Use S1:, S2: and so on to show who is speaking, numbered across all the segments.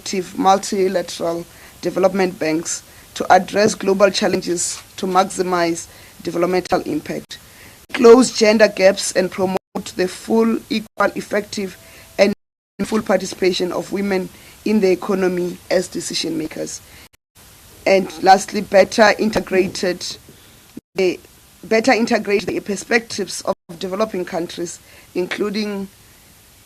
S1: effective multilateral development banks to address global challenges to maximize developmental impact, close gender gaps, and promote the full, equal, effective, and full participation of women in the economy as decision makers. And lastly, better integrate the perspectives of developing countries, including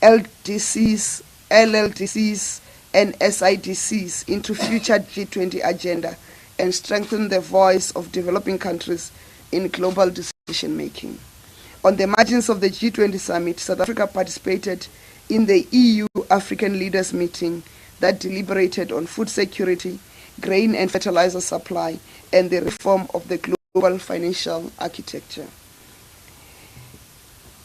S1: LDCs, LLDCs, and SIDCs into future G20 agenda, and strengthen the voice of developing countries in global decision making. On the margins of the G20 summit, South Africa participated in the EU-African leaders meeting that deliberated on food security, grain and fertilizer supply, and the reform of the global financial architecture.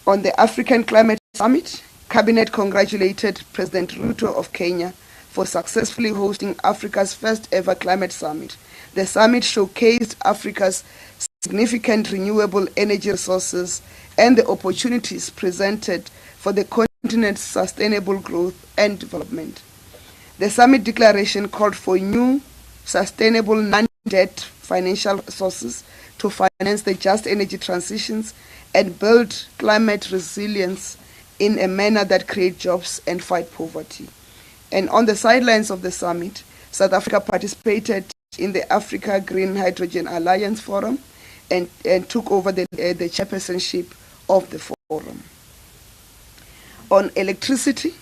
S1: On the African Climate Summit, Cabinet congratulated President Ruto of Kenya for successfully hosting Africa's first ever climate summit. The summit showcased Africa's significant renewable energy resources and the opportunities presented for the continent's sustainable growth and development. The summit declaration called for new, sustainable, non-debt financial sources to finance the just energy transitions and build climate resilience in a manner that creates jobs and fight poverty. And on the sidelines of the summit, South Africa participated in the Africa Green Hydrogen Alliance Forum and took over the chairpersonship of the forum. On electricity,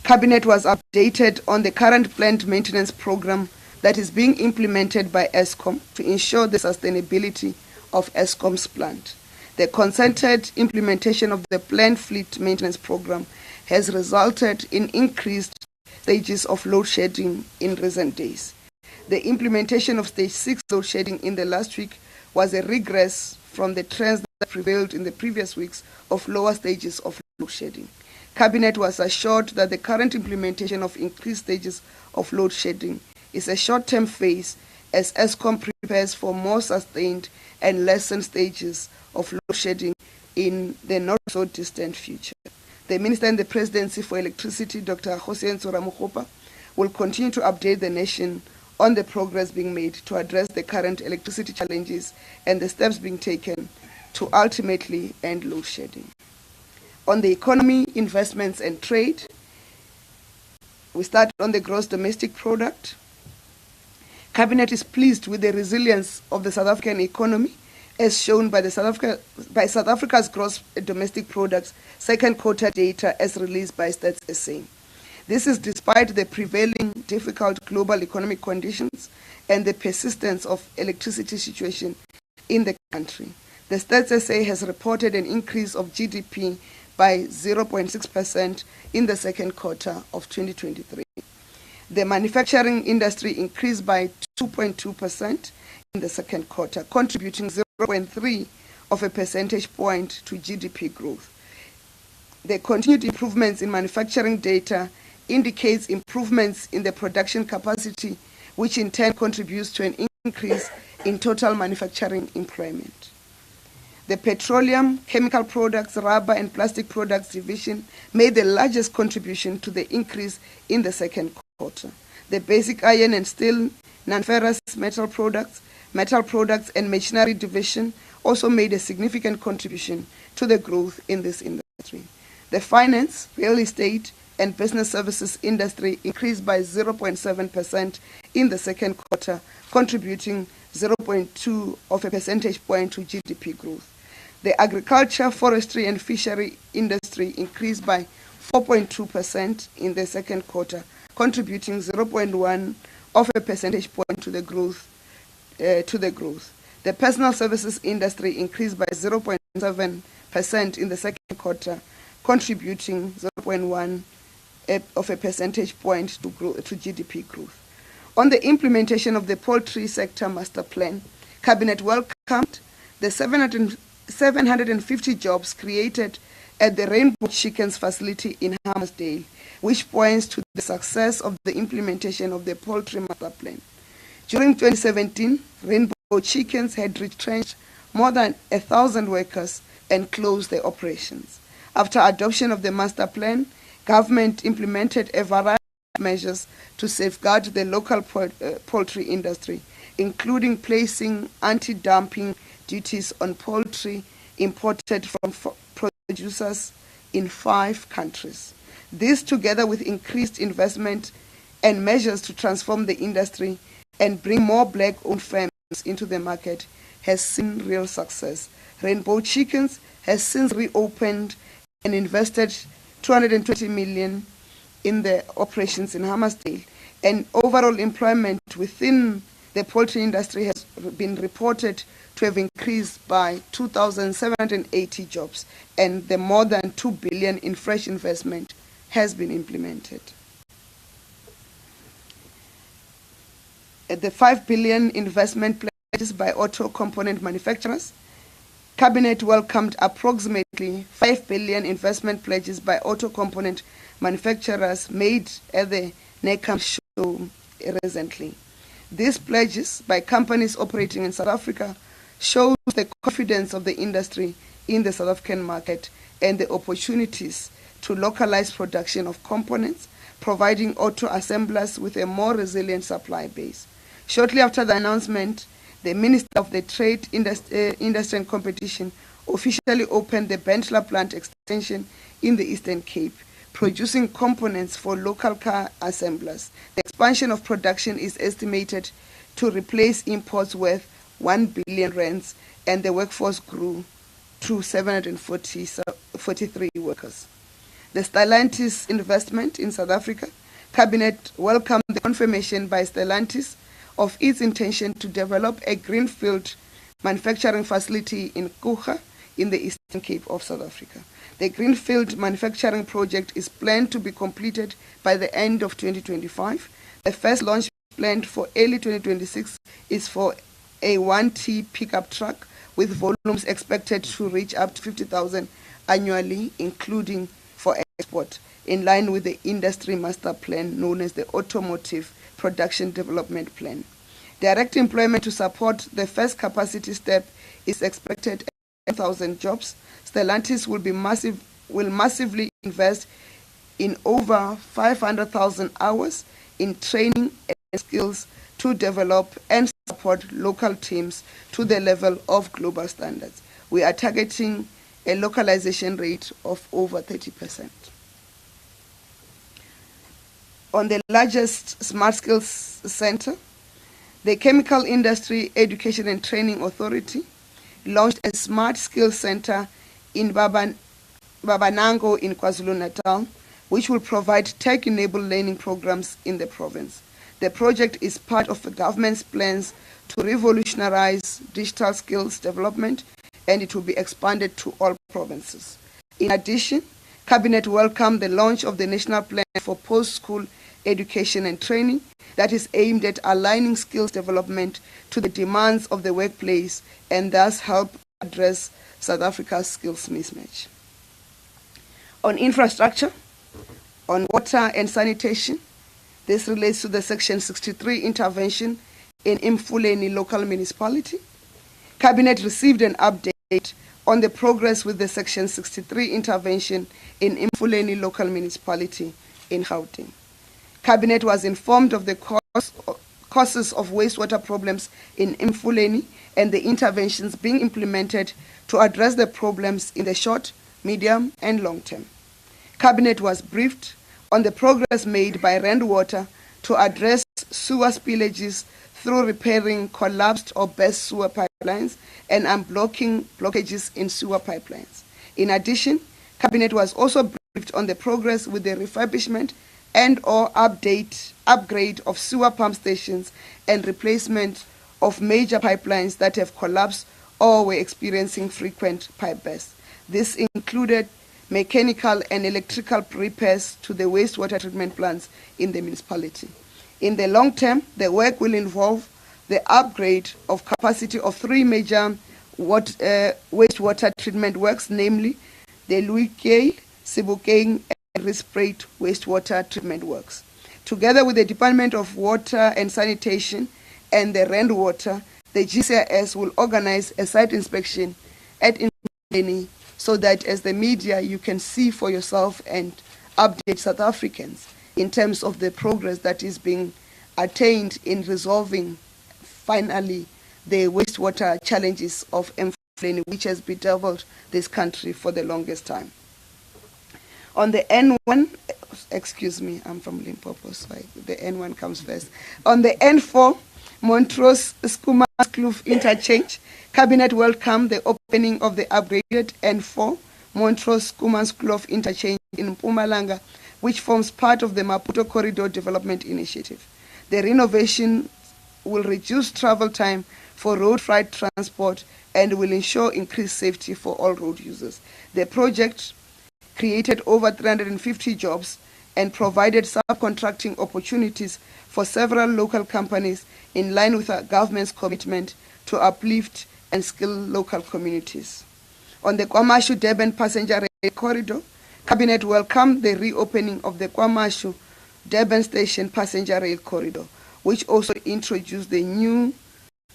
S1: Cabinet was updated on the current plant maintenance program that is being implemented by Eskom to ensure the sustainability of Eskom's plant. The concerted implementation of the plant fleet maintenance program has resulted in increased stages of load shedding in recent days. The implementation of stage 6 load shedding in the last week was a regress from the trends that prevailed in the previous weeks of lower stages of load shedding. Cabinet was assured that the current implementation of increased stages of load shedding is a short-term phase as Eskom prepares for more sustained and lessened stages of load shedding in the not-so-distant future. The Minister in the Presidency for Electricity, Dr. Khumbudzo Ntshavheni, will continue to update the nation on the progress being made to address the current electricity challenges and the steps being taken to ultimately end load shedding. On the economy, investments and trade, we start on the gross domestic product. Cabinet is pleased with the resilience of the South African economy as shown by South Africa's gross domestic product's second quarter data as released by Stats SA. This is despite the prevailing difficult global economic conditions and the persistence of electricity situation in the country. The Stats SA has reported an increase of GDP by 0.6% in the second quarter of 2023. The manufacturing industry increased by 2.2% in the second quarter, contributing 0.3 of a percentage point to GDP growth. The continued improvements in manufacturing data indicates improvements in the production capacity, which in turn contributes to an increase in total manufacturing employment. The petroleum, chemical products, rubber and plastic products division made the largest contribution to the increase in the second quarter. The basic iron and steel, non-ferrous metal products and machinery division also made a significant contribution to the growth in this industry. The finance, real estate and business services industry increased by 0.7% in the second quarter, contributing 0.2 of a percentage point to GDP growth. The agriculture, forestry and fishery industry increased by 4.2% in the second quarter, contributing 0.1 of a percentage point to the growth. The personal services industry increased by 0.7% in the second quarter, contributing 0.1 of a percentage point to GDP growth. On the implementation of the poultry sector master plan, Cabinet welcomed the 750 jobs created at the Rainbow Chickens facility in Hammersdale, which points to the success of the implementation of the poultry master plan. During 2017, Rainbow Chickens had retrenched more than 1,000 workers and closed their operations. After adoption of the master plan, government implemented a variety measures to safeguard the local poultry industry, including placing anti-dumping duties on poultry imported from producers in 5 countries. This, together with increased investment and measures to transform the industry and bring more black-owned firms into the market, has seen real success. Rainbow Chickens has since reopened and invested 220 million in the operations in Hammersdale, and overall employment within the poultry industry has been reported to have increased by 2,780 jobs, and the more than 2 billion in fresh investment has been implemented. The 5 billion investment pledges by auto component manufacturers. Cabinet welcomed approximately 5 billion investment pledges by auto component manufacturers made at the NECAM show recently. These pledges by companies operating in South Africa shows the confidence of the industry in the South African market and the opportunities to localize production of components, providing auto assemblers with a more resilient supply base. Shortly after the announcement, the Minister of the Trade, Industry and Competition officially opened the Bentler plant extension in the Eastern Cape, producing components for local car assemblers. The expansion of production is estimated to replace imports worth 1 billion rands, and the workforce grew to 743 workers. The Stellantis investment in South Africa. Cabinet welcomed the confirmation by Stellantis of its intention to develop a greenfield manufacturing facility in Kucha in the Eastern Cape of South Africa. The greenfield manufacturing project is planned to be completed by the end of 2025. The first launch planned for early 2026 is for a 1T pickup truck with volumes expected to reach up to 50,000 annually, including for export, in line with the industry master plan known as the Automotive Production Development Plan. Direct employment to support the first capacity step is expected at 10,000 jobs. Stellantis will massively invest in over 500,000 hours in training and skills to develop and support local teams to the level of global standards. We are targeting a localization rate of over 30%. On the largest Smart Skills Center, the Chemical Industry Education and Training Authority launched a Smart Skills Center in Babanango in KwaZulu-Natal, which will provide tech-enabled learning programs in the province. The project is part of the government's plans to revolutionize digital skills development, and it will be expanded to all provinces. In addition, Cabinet welcomed the launch of the National Plan for Post-School Education and Training that is aimed at aligning skills development to the demands of the workplace and thus help address South Africa's skills mismatch. On infrastructure, on water and sanitation, this relates to the Section 63 intervention in Imfuleni local municipality. Cabinet received an update on the progress with the Section 63 intervention in Imfuleni local municipality in Gauteng. Cabinet was informed of the causes of wastewater problems in Imfuleni and the interventions being implemented to address the problems in the short, medium, and long term. Cabinet was briefed on the progress made by Rand Water to address sewer spillages through repairing collapsed or burst sewer pipelines and unblocking blockages in sewer pipelines. In addition, Cabinet was also briefed on the progress with the refurbishment and/or upgrade of sewer pump stations and replacement of major pipelines that have collapsed or were experiencing frequent pipe bursts. This included mechanical and electrical repairs to the wastewater treatment plants in the municipality. In the long term, the work will involve the upgrade of capacity of 3 major wastewater treatment works, namely the Luikei, Sebokeng, and Risprait wastewater treatment works. Together with the Department of Water and Sanitation and the Rand Water, the GCIS will organize a site inspection at Imfuleni so that as the media you can see for yourself and update South Africans. in terms of the progress that is being attained in resolving finally the wastewater challenges of Mfuleni, which has bedeviled this country for the longest time. On the N1, excuse me, I'm from Limpopo, so the N1 comes first. On the N4, Montrose Skumanskloof interchange, Cabinet welcomed the opening of the upgraded N4 Montrose Skumanskloof interchange in Mpumalanga, which forms part of the Maputo Corridor Development Initiative. The renovation will reduce travel time for road freight transport and will ensure increased safety for all road users. The project created over 350 jobs and provided subcontracting opportunities for several local companies in line with our government's commitment to uplift and skill local communities. On the KwaMashu-Durban passenger rail corridor, Cabinet welcomed the reopening of the KwaMashu-Durban Station passenger rail corridor, which also introduced the new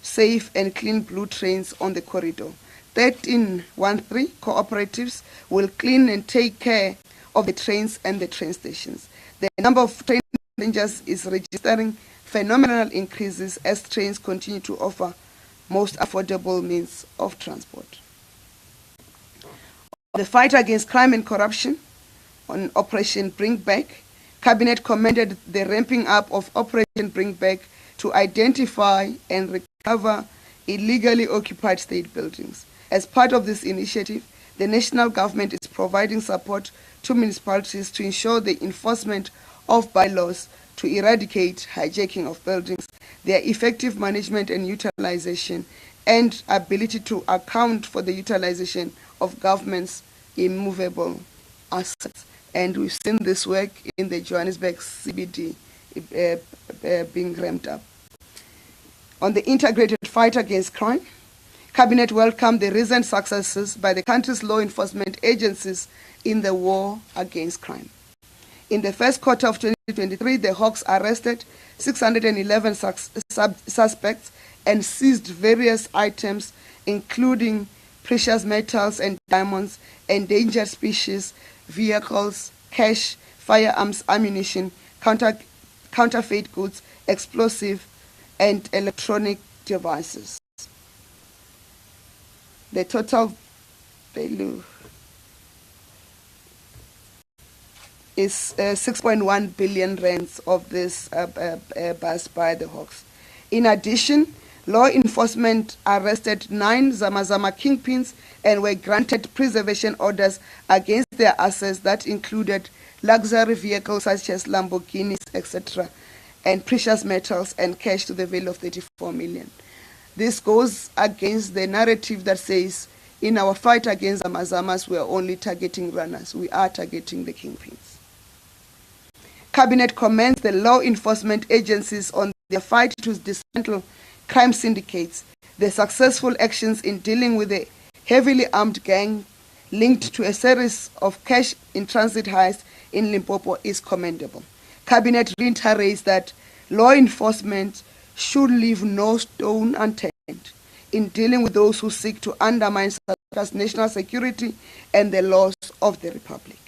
S1: safe and clean blue trains on the corridor. 1313 cooperatives will clean and take care of the trains and the train stations. The number of train passengers is registering phenomenal increases as trains continue to offer most affordable means of transport. On the fight against crime and corruption, on Operation Bring Back, Cabinet commended the ramping up of Operation Bring Back to identify and recover illegally occupied state buildings. As part of this initiative, the national government is providing support to municipalities to ensure the enforcement of bylaws to eradicate hijacking of buildings, their effective management and utilization, and ability to account for the utilization of government's immovable assets. And we've seen this work in the Johannesburg CBD being ramped up. On the integrated fight against crime, Cabinet welcomed the recent successes by the country's law enforcement agencies in the war against crime. In the first quarter of 2023, the Hawks arrested 611 suspects and seized various items, including precious metals and diamonds, endangered species, vehicles, cash, firearms, ammunition, counterfeit goods, explosive, and electronic devices. The total value is 6.1 billion rands of this bust by the Hawks. In addition, law enforcement arrested 9 Zamazama kingpins and were granted preservation orders against their assets that included luxury vehicles such as Lamborghinis, etc., and precious metals and cash to the value of 34 million. This goes against the narrative that says, in our fight against Zamazamas, we are only targeting runners. We are targeting the kingpins. Cabinet commends the law enforcement agencies on their fight to dismantle crime syndicates. The successful actions in dealing with the heavily armed gang linked to a series of cash in transit heists in Limpopo is commendable. Cabinet reiterates that law enforcement should leave no stone unturned in dealing with those who seek to undermine South Africa's national security and the laws of the Republic.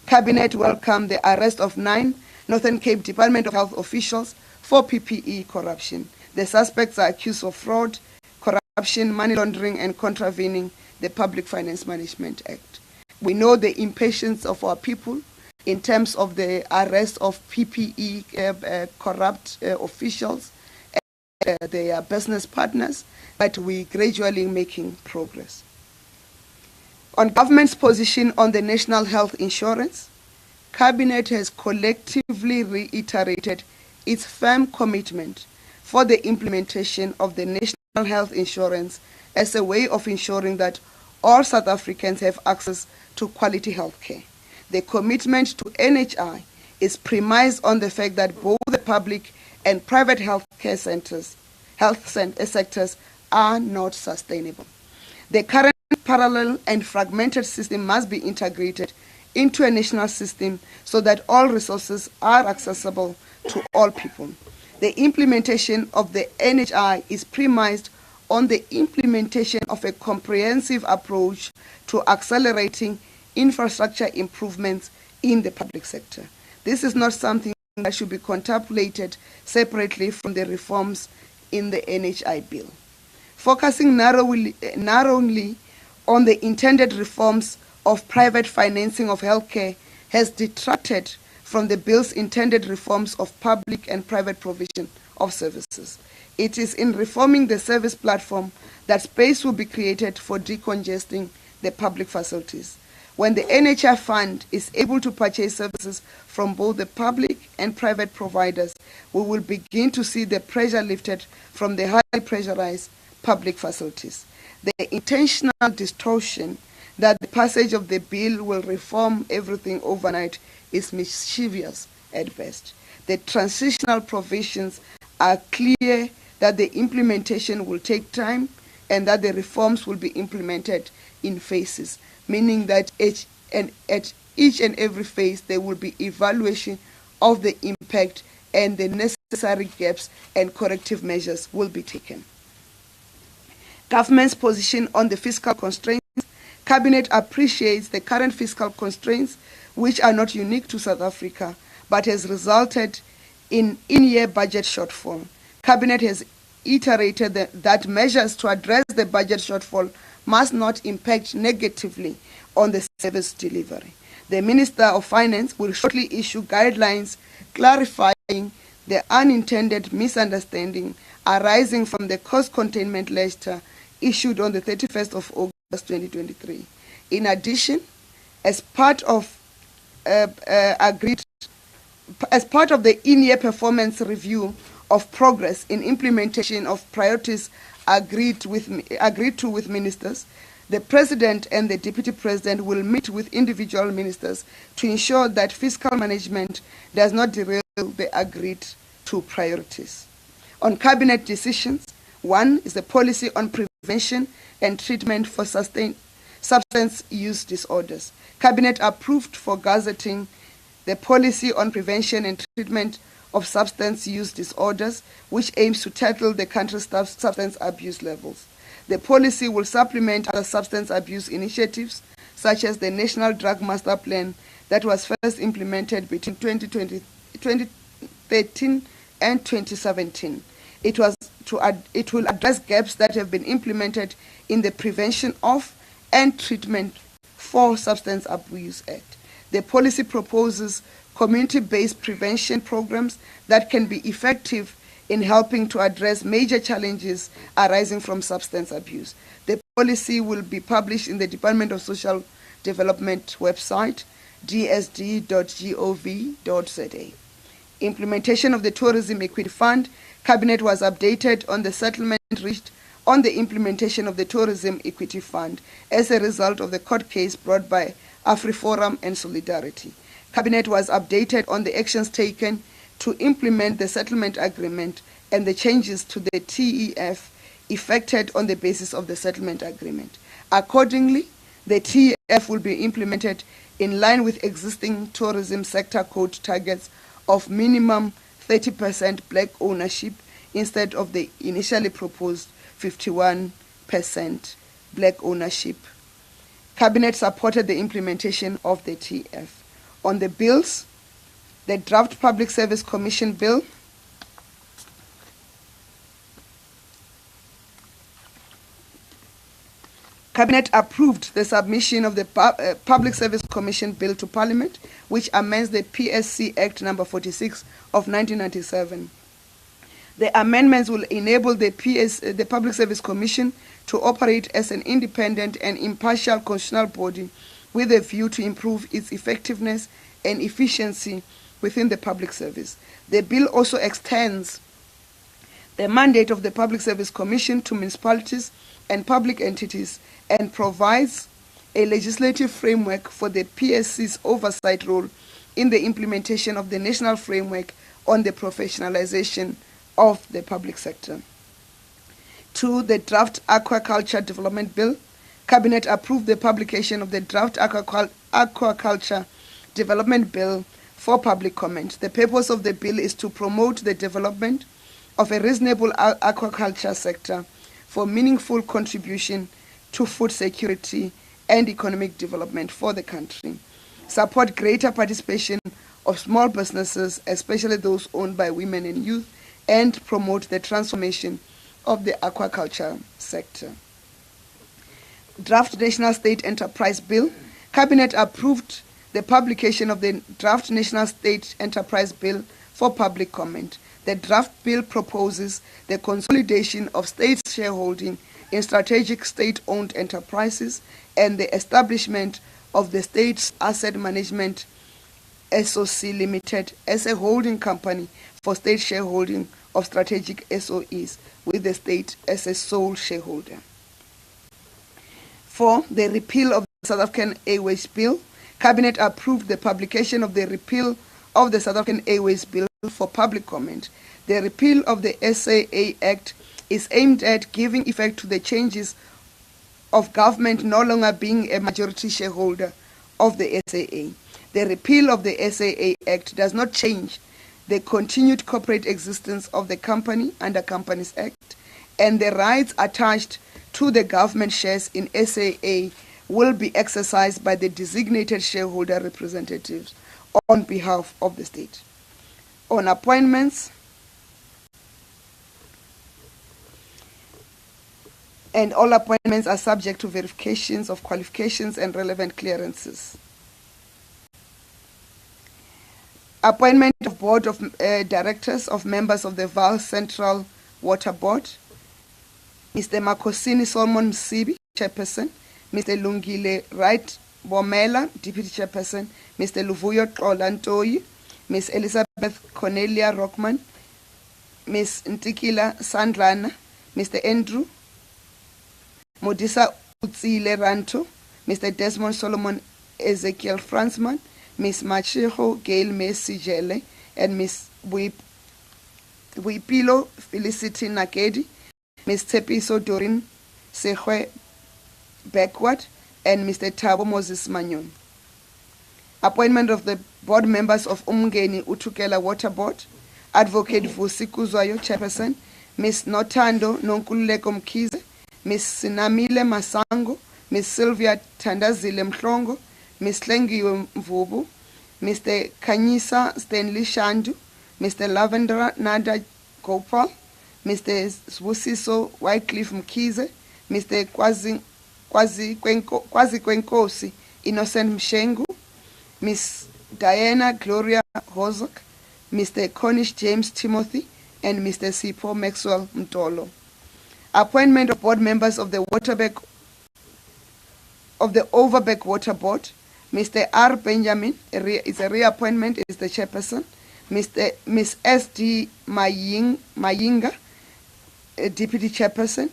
S1: Cabinet welcomed the arrest of 9 Northern Cape Department of Health officials for PPE corruption. The suspects are accused of fraud, corruption, money laundering, and contravening the Public Finance Management Act. We know the impatience of our people in terms of the arrest of PPE corrupt officials and their business partners, but we're gradually making progress. On government's position on the national health insurance, Cabinet has collectively reiterated its firm commitment for the implementation of the national health insurance as a way of ensuring that all South Africans have access to quality health care. The commitment to NHI is premised on the fact that both the public and private health sectors are not sustainable. The current parallel and fragmented system must be integrated into a national system so that all resources are accessible to all people. The implementation of the NHI is premised on the implementation of a comprehensive approach to accelerating infrastructure improvements in the public sector. This is not something that should be contemplated separately from the reforms in the NHI bill. Focusing narrowly on the intended reforms of private financing of healthcare has detracted from the bill's intended reforms of public and private provision of services. It is in reforming the service platform that space will be created for decongesting the public facilities. When the NHI fund is able to purchase services from both the public and private providers, we will begin to see the pressure lifted from the highly pressurized public facilities. The intentional distortion that the passage of the bill will reform everything overnight is mischievous at best. The transitional provisions are clear that the implementation will take time and that the reforms will be implemented in phases, meaning that at each and every phase there will be evaluation of the impact and the necessary gaps and corrective measures will be taken. Government's position on the fiscal constraints. Cabinet appreciates the current fiscal constraints, which are not unique to South Africa, but has resulted in in-year budget shortfall. Cabinet has iterated that measures to address the budget shortfall must not impact negatively on the service delivery. The Minister of Finance will shortly issue guidelines clarifying the unintended misunderstanding arising from the cost containment letter issued on the 31st of August 2023. In addition, as part of the in-year performance review of progress in implementation of priorities agreed to with ministers, the President and the Deputy President will meet with individual ministers to ensure that fiscal management does not derail the agreed to priorities. On Cabinet decisions, one is the policy on prevention and treatment for substance use disorders. Cabinet approved for gazetting the policy on prevention and treatment of substance use disorders, which aims to tackle the country's substance abuse levels. The policy will supplement other substance abuse initiatives, such as the National Drug Master Plan that was first implemented between 2013 and 2017. It will address gaps that have been implemented in the Prevention of and Treatment for Substance Abuse Act. The policy proposes community-based prevention programs that can be effective in helping to address major challenges arising from substance abuse. The policy will be published in the Department of Social Development website, dsd.gov.za. Implementation of the Tourism Equity Fund. Cabinet was updated on the settlement reached on the implementation of the Tourism Equity Fund as a result of the court case brought by AfriForum and Solidarity. Cabinet was updated on the actions taken to implement the settlement agreement and the changes to the TEF effected on the basis of the settlement agreement. Accordingly, the TEF will be implemented in line with existing tourism sector code targets of minimum 30% black ownership instead of the initially proposed 51% black ownership. Cabinet supported the implementation of the TEF. On the bills, the draft Public Service Commission bill, Cabinet approved the submission of the Public Service Commission bill to Parliament, which amends the PSC Act number 46 of 1997. The amendments will enable the Public Service Commission to operate as an independent and impartial constitutional body with a view to improve its effectiveness and efficiency within the public service. The bill also extends the mandate of the Public Service Commission to municipalities and public entities and provides a legislative framework for the PSC's oversight role in the implementation of the national framework on the professionalization of the public sector. 2. The draft Aquaculture Development Bill. Cabinet approved the publication of the draft Aquaculture Development Bill for public comment. The purpose of the bill is to promote the development of a reasonable aquaculture sector for meaningful contribution to food security and economic development for the country. Support greater participation of small businesses, especially those owned by women and youth, and promote the transformation of the aquaculture sector. Draft National State Enterprise Bill. Cabinet approved the publication of the Draft National State Enterprise Bill for public comment. The draft bill proposes the consolidation of state shareholding in strategic state-owned enterprises and the establishment of the State's Asset Management SOC Limited as a holding company for state shareholding of strategic SOEs, with the state as a sole shareholder. 4. The repeal of the South African Airways Bill. Cabinet approved the publication of the repeal of the South African Airways Bill for public comment. The repeal of the SAA Act is aimed at giving effect to the changes of government no longer being a majority shareholder of the SAA. The repeal of the SAA Act does not change the continued corporate existence of the company under Companies Act, and the rights attached to the government shares in SAA will be exercised by the designated shareholder representatives on behalf of the state. On appointments, and all appointments are subject to verifications of qualifications and relevant clearances. Appointment of Board of Directors of members of the Vaal Central Water Board. Mr. Makosini Solomon Msibi, Chairperson. Mr. Lungile Wright Bomela, Deputy Chairperson. Mr. Luvuyo Xolantoyi. Ms. Elizabeth Cornelia Rockman. Ms. Ntikila Sandlana. Mr. Andrew Modisa Utsile Ranto. Mr. Desmond Solomon Ezekiel Fransman. Ms. Machiho Gail Messi and Ms. Buipilo Felicity Nakedi, Ms. Tepiso Dorin Sehwe Backward, and Mr. Tabo Moses Manyon. Appointment of the board members of Umgeni Utukela Water Board. Advocate Vusi Kuzwayo, Chairperson. Ms. Notando Nonkululeko Mkize, Ms. Sinamile Masango, Ms. Sylvia Tandazile Mhlongo, Ms. Lengiwe Mvubu, Mr. Kanyisa Stanley Shandu, Mr. Lavendra Nada Gopal, Mr. Sbusiso Wycliffe Mkize, Mr. Kwazi Kwenkosi Innocent Mshengu, Ms. Diana Gloria Hozok, Mr. Cornish James Timothy, and Mr. Sipho Maxwell Mtolo. Appointment of board members of the Overbeck Water Board. Mr. R. Benjamin is a reappointment, is the chairperson. Ms. S.D. Mayinga, deputy chairperson.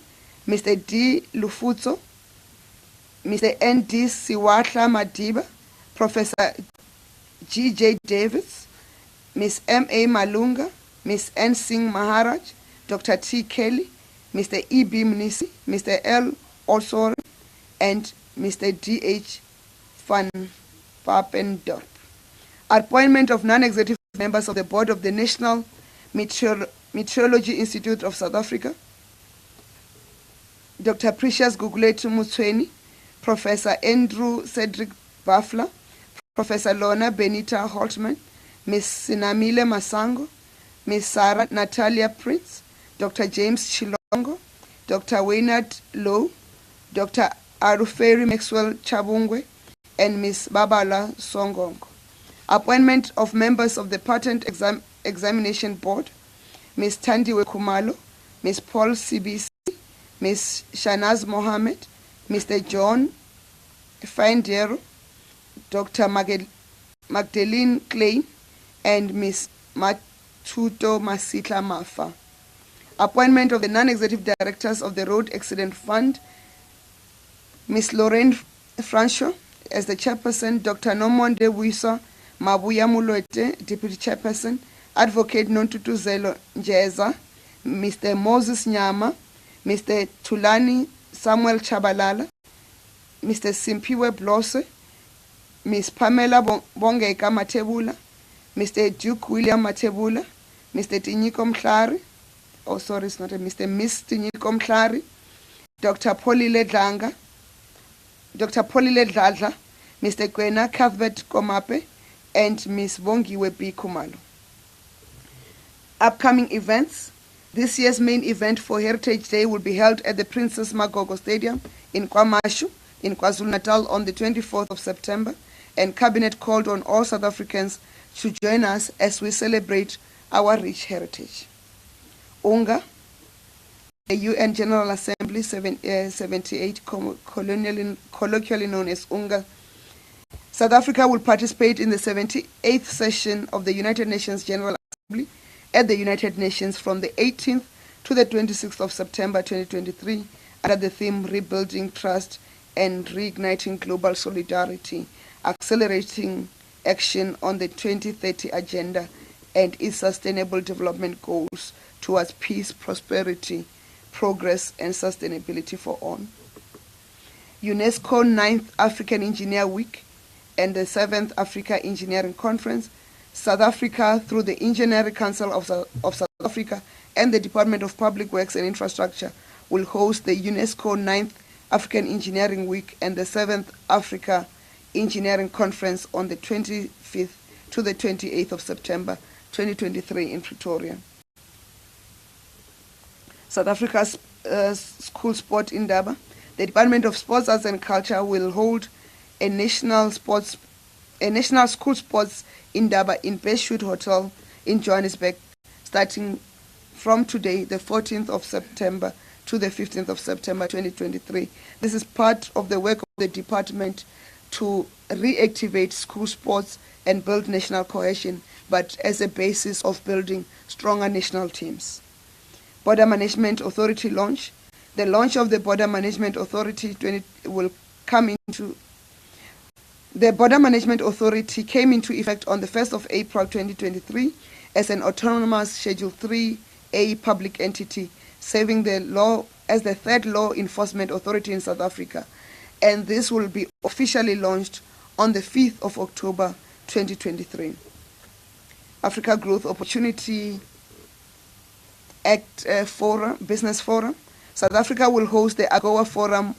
S1: Mr. D. Lufutso, Mr. N.D. Siwatla Madiba, Professor G.J. Davis, Ms. M.A. Malunga, Ms. N. Singh Maharaj, Dr. T. Kelly, Mr. E.B. Mnisi, Mr. L. Osore, and Mr. D.H. Van Papendorp. Appointment of non-executive members of the board of the National Meteorology Institute of South Africa. Dr. Precious Gugulethu Mtsweni, Professor Andrew Cedric Bafla, Professor Lorna Benita Holtman, Ms. Sinamile Masango, Ms. Sarah Natalia Prince, Dr. James Chilongo, Dr. Waynard Lowe, Dr. Aruferi Maxwell Chabungwe, and Ms. Babala Songongo. Appointment of members of the Patent Examination Board. Ms. Tandiwe Kumalo, Ms. Paul CBC, Ms. Shanaz Mohammed, Mr. John Findero, Dr. Magdalene Klein, and Ms. Matuto Masitla Mafa. Appointment of the non-executive directors of the Road Accident Fund. Ms. Lorraine Francho as the chairperson, Dr. Nomonde Wisa Mabuya Mulwete, deputy chairperson, Advocate Nontutuzelo Njeza, Mr. Moses Nyama, Mr. Tulani Samuel Chabalala, Mr. Simpiwe Blose, Ms. Pamela Bongeka Matebula, Mr. Duke William Matebula, Mr. Tinyiko Mhlari, oh sorry, it's not a Mr. Miss Tinyiko Mhlari, Dr. Polile Dlanga, Dr. Polile Dladla, Mr. Kwena Cuthbert Komape, and Ms. Bongiwe B. Khumalo. Upcoming events. This year's main event for Heritage Day will be held at the Princess Magogo Stadium in KwaMashu, in KwaZulu-Natal on the 24th of September, and Cabinet called on all South Africans to join us as we celebrate our rich heritage. UNGA, the UN General Assembly 78, colloquially known as UNGA. South Africa will participate in the 78th session of the United Nations General Assembly at the United Nations from the 18th to the 26th of September 2023 under the theme Rebuilding Trust and Reigniting Global Solidarity, Accelerating Action on the 2030 Agenda and its Sustainable Development Goals towards Peace, Prosperity, Progress and Sustainability for All. UNESCO 9th African Engineer Week and the 7th Africa Engineering Conference. South Africa, through the Engineering Council of South Africa and the Department of Public Works and Infrastructure, will host the UNESCO 9th African Engineering Week and the 7th Africa Engineering Conference on the 25th to the 28th of September 2023 in Pretoria. South Africa's school sport in Indaba. The Department of Sports, Arts and Culture will hold a national school sports Indaba in Bestwood Hotel in Johannesburg, starting from today, the 14th of September to the 15th of September 2023. This is part of the work of the department to reactivate school sports and build national cohesion, but as a basis of building stronger national teams. Border Management Authority launch. The launch of the Border Management Authority The Border Management Authority came into effect on the 1st of April 2023 as an autonomous Schedule 3A public entity, serving the law as the third law enforcement authority in South Africa. And this will be officially launched on the 5th of October 2023. Africa Growth Opportunity Act Business Forum. South Africa will host the AGOA Forum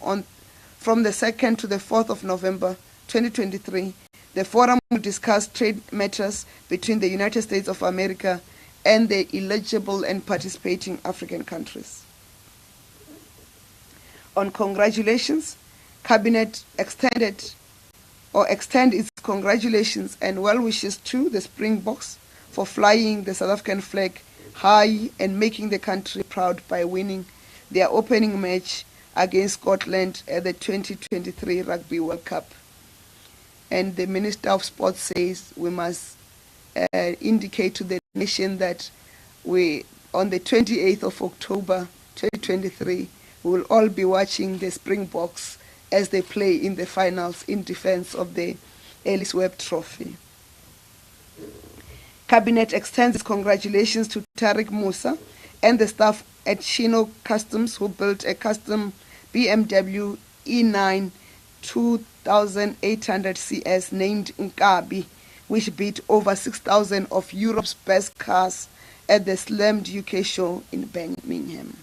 S1: from the 2nd to the 4th of November 2023. The forum will discuss trade matters between the United States of America and the eligible and participating African countries. On congratulations, Cabinet extend its congratulations and well wishes to the Springboks for flying the South African flag high and making the country proud by winning their opening match against Scotland at the 2023 Rugby World Cup. And the Minister of Sports says we must indicate to the nation that on the 28th of October 2023, we will all be watching the Springboks as they play in the finals in defense of the Ellis Webb Trophy. Cabinet extends its congratulations to Tariq Musa and the staff at Shino Customs who built a custom BMW E9 2800 CS named Nkabi, which beat over 6,000 of Europe's best cars at the Slammed UK show in Birmingham.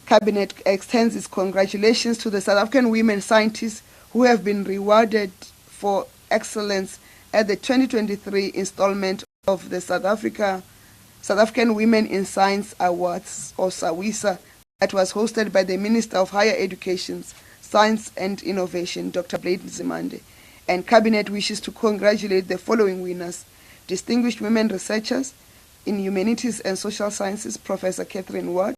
S1: Cabinet extends its congratulations to the South African women scientists who have been rewarded for excellence at the 2023 installment of the South African Women in Science Awards, or SAWISA, that was hosted by the Minister of Higher Education, Science and Innovation, Dr. Blade Nzimande. And Cabinet wishes to congratulate the following winners: Distinguished Women Researchers in Humanities and Social Sciences, Professor Catherine Ward;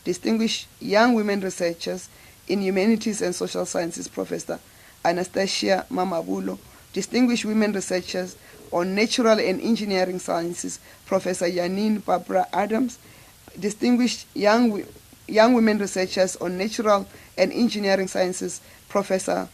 S1: Distinguished Young Women Researchers in Humanities and Social Sciences, Professor Anastasia Mamabulo; Distinguished Women Researchers on Natural and Engineering Sciences, Professor Janine Barbara Adams; Distinguished Young Women Researchers on Natural and Engineering Sciences, Professor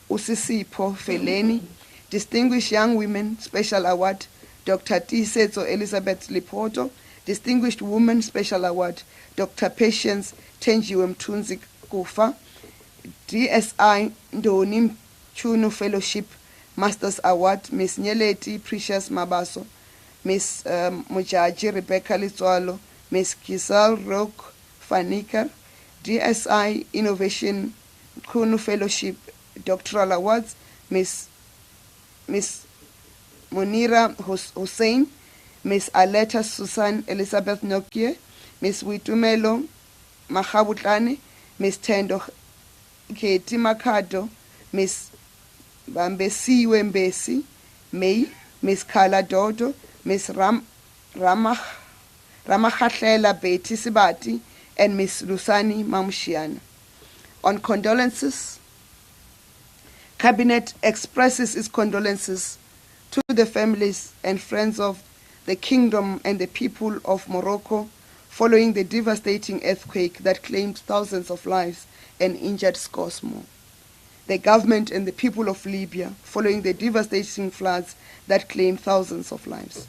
S1: Usisipo Feleni; Distinguished Young Women Special Award, Dr. Tisetso Elizabeth Lipoto; Distinguished Women Special Award, Dr. Patience Tenjiwe Mthunzi Kufa; DSI Ndoni Mchunu Fellowship Masters Award, Ms. Nyeleti Precious Mabaso; Ms. Mujaji Rebecca Litswalo; Ms. Giselle Roque Fanikar; DSI Innovation Mchunu Fellowship Doctoral Awards, Ms. Ms. Munira Hussein, Ms. Aleta Susan Elizabeth Nokie, Ms. Witumelo Mahabutlane, Ms. Tendo Keti Makado, Ms. Bambesiwe Mbesi, May, Ms. Kala Dodo, Ms. Ramahahlela Betty Sibati, and Ms. Lusani Mamushiana. On condolences, Cabinet expresses its condolences to the families and friends of the Kingdom and the people of Morocco following the devastating earthquake that claimed thousands of lives and injured scores more. The government and the people of Libya following the devastating floods that claimed thousands of lives.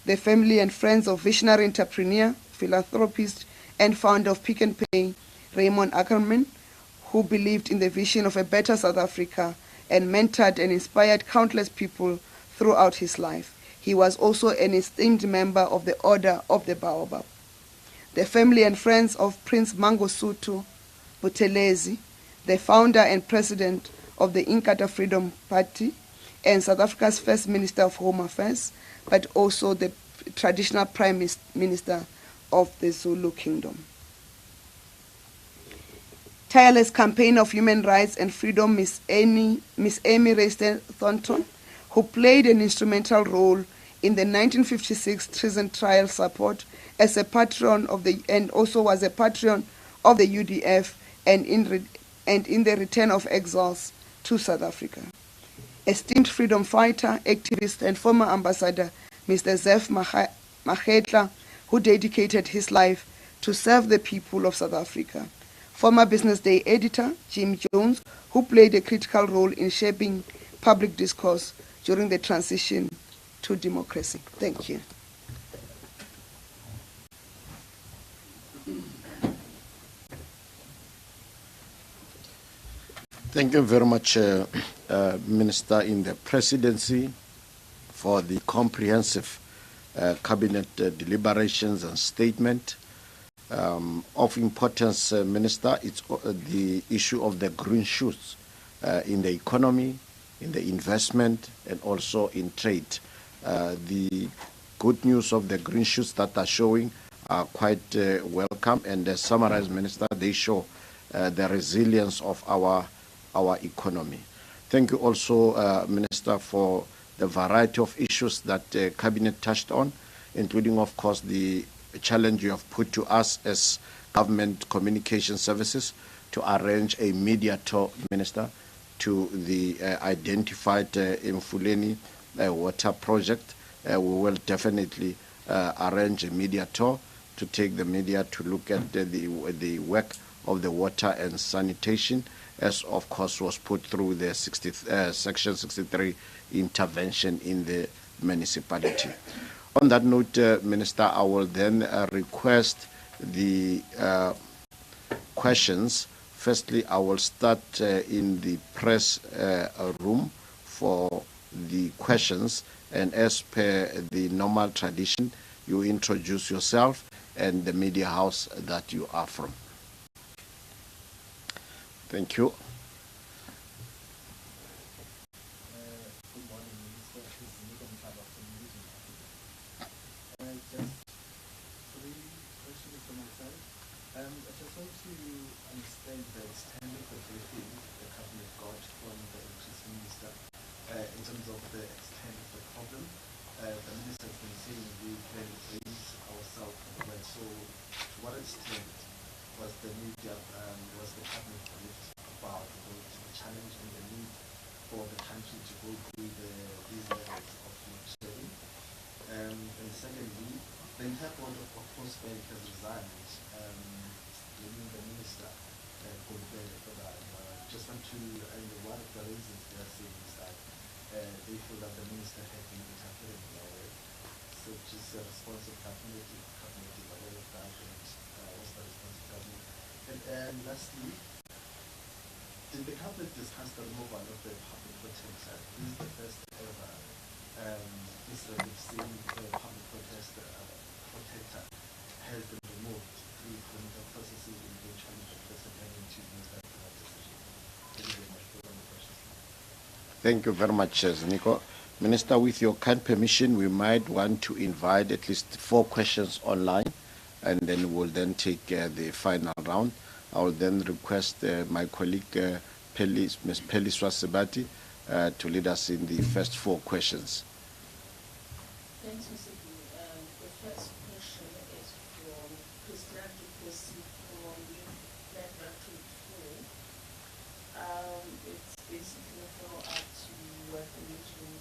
S1: The family and friends of visionary entrepreneur, philanthropist, and founder of Pick n Pay, Raymond Ackerman, who believed in the vision of a better South Africa and mentored and inspired countless people throughout his life. He was also an esteemed member of the Order of the Baobab. The family and friends of Prince Mangosuthu Buthelezi, the founder and president of the Inkatha Freedom Party and South Africa's first Minister of Home Affairs, but also the traditional Prime Minister of the Zulu Kingdom. Tireless campaign of human rights and freedom, Miss Amy Rayston Thornton, who played an instrumental role in the 1956 treason trial support as a patron of the, and also was a patron of the UDF and in the return of exiles to South Africa. Esteemed freedom fighter, activist, and former ambassador, Mr. Zef Magetla, who dedicated his life to serve the people of South Africa. Former Business Day editor, Jim Jones, who played a critical role in shaping public discourse during the transition to democracy. Thank you.
S2: Thank you very much, Minister in the Presidency, for the comprehensive cabinet deliberations and statement. Of importance, Minister, it's the issue of the green shoots in the economy, in the investment, and also in trade. The good news of the green shoots that are showing are quite welcome, and as summarized, Minister, they show the resilience of our economy. Thank you also, Minister, for the variety of issues that the Cabinet touched on, including, of course, the challenge you have put to us as government communication services to arrange a media tour, Minister, to the identified Mfuleni water project. We will definitely arrange a media tour to take the media to look at the work of the water and sanitation, as of course was put through the Section 63 intervention in the municipality. On that note, Minister, I will then request the questions. Firstly, I will start in the press room for the questions, and as per the normal tradition, you introduce yourself and the media house that you are from. Thank you.
S3: Good morning, Minister. This is Khumbudzo Ntshavheni. Just three questions from my side. I just want to understand the extent of the briefing the cabinet got from the Electricity Minister in terms of the extent of the problem. The minister has been saying we can raise ourselves aware. So, to what extent was the media, was the cabinet briefed about the challenge and the need for the country to go through these levels of load shedding? And secondly, the entire board of Coast Bank has resigned, leaving the minister for that. Just want to, one of the reasons they are saying is that they feel that the minister had been interfering in their way. So just a response of cabinet is aware of that, and what's the response of government? And lastly, did the cabinet discuss the removal of the public protector? This is the first ever incident we've seen the public protector has been removed from the processes in which the president to use that decision. Thank you very much for the questions.
S2: Thank you very much, Nico. Minister, with your kind permission, we might want to invite at least 4 questions online, and then we'll then take the final round. I will then request my colleague, Ms. Peliswa Sebati, to lead us in the first 4 questions.
S4: Thanks, Mr. B. The first question is from Christian Duplessis from Network 24. It's basically a follow-up to what the meeting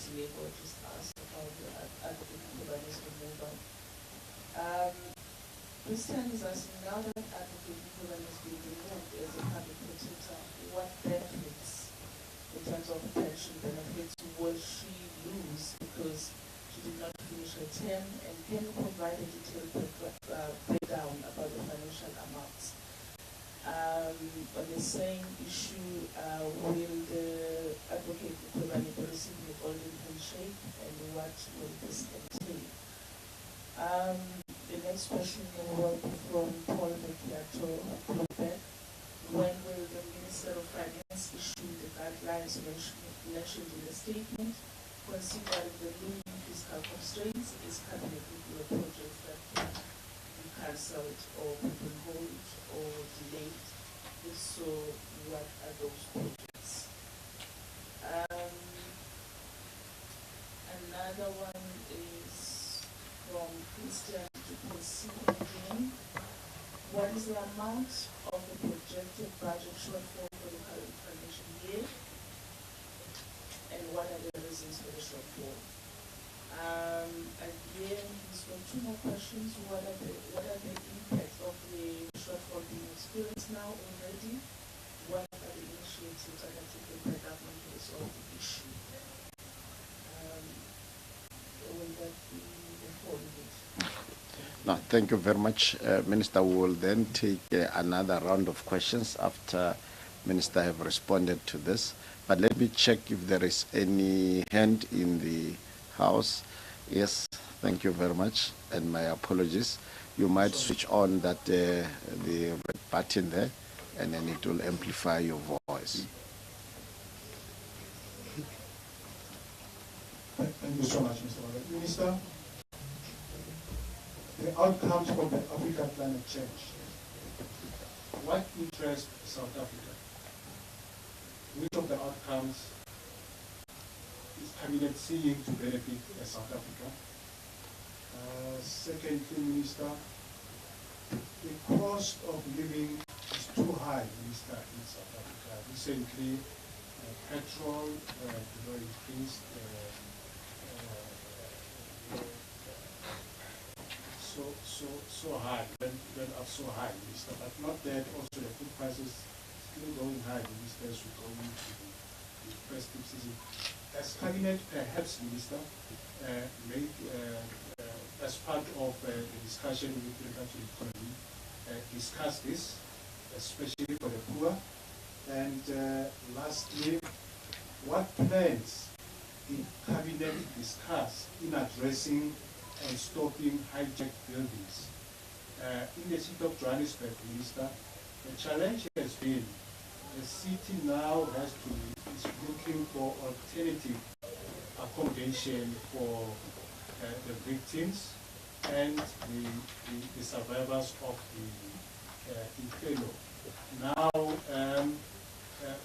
S4: Zilego just asked about the advocate Khumbudzo removal. Christian is asking, now that advocate Khumbudzo has been removed as a public protector, what benefits in terms of pension benefits will she lose because she did not finish her term, and can you provide a detailed breakdown about the financial amounts? On the same issue, will the advocate Khumbudzo be receiving a golden handshake, and what will this entail? The next question will be from Paul Mekiato of Bloomberg. When will the Minister of Finance issue the guidelines mentioned in the statement, considering the looming fiscal constraints? Is cabinet looking at projects that can be cancelled or put on hold or delayed? If so, what are those projects? Another one is from Christian Duplessis again. What is the amount of the projected budget shortfall for the current financial year? And what are the reasons for the shortfall? Again, he's got 2 more questions. What are the impacts of the shortfall being experienced now already? What are the initiatives undertaken by government to resolve the issue? Will that be the whole of it?
S2: No, thank you very much, Minister. We will then take another round of questions after Minister have responded to this. But let me check if there is any hand in the House. Yes, thank you very much, and my apologies. You might switch on that the red button there, and then it will amplify your voice.
S5: Thank you so much, Mr. Robert. Minister, the outcomes of the African climate change, what interests South Africa? Which of the outcomes is Cabinet seeing to benefit South Africa? Secondly, Minister, the cost of living is too high, Minister, in South Africa. Recently, petrol increased so high, went up so high, Minister, but not that also the food prices still going high, Minister, as we go into the festive season. As Cabinet, perhaps, Minister, made as part of the discussion with regard to the economy, discuss this, especially for the poor. And lastly, what plans did Cabinet discuss in addressing and stopping hijacked buildings? In the city of Johannesburg, Minister, the challenge has been the city now is looking for alternative accommodation for the victims and the survivors of the inferno. Now,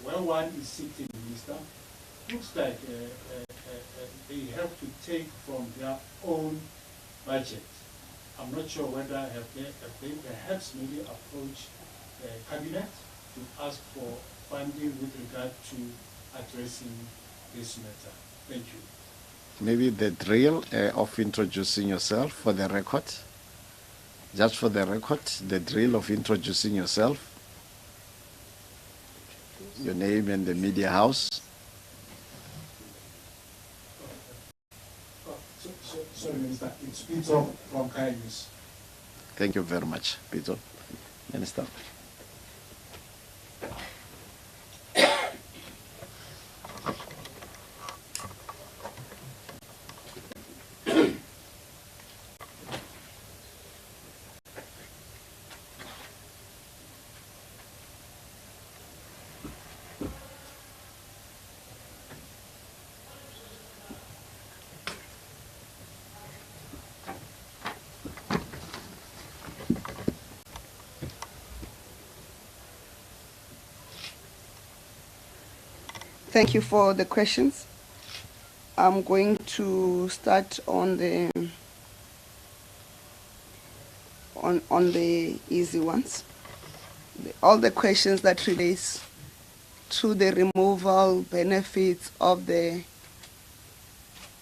S5: where one is sitting, Minister, looks like they have to take from their own budget. I'm not sure whether have they perhaps maybe approached the Cabinet to ask for funding with regard to addressing this matter. Thank you.
S2: Maybe the drill of introducing yourself for the record. Just for the record, the drill of introducing yourself, your name and the media house.
S5: Sorry, Minister, it's Peter from Kaius.
S2: Thank you very much, Peter. Minister.
S1: Thank you for the questions. I'm going to start on the easy ones. All the questions that relates to the removal benefits of the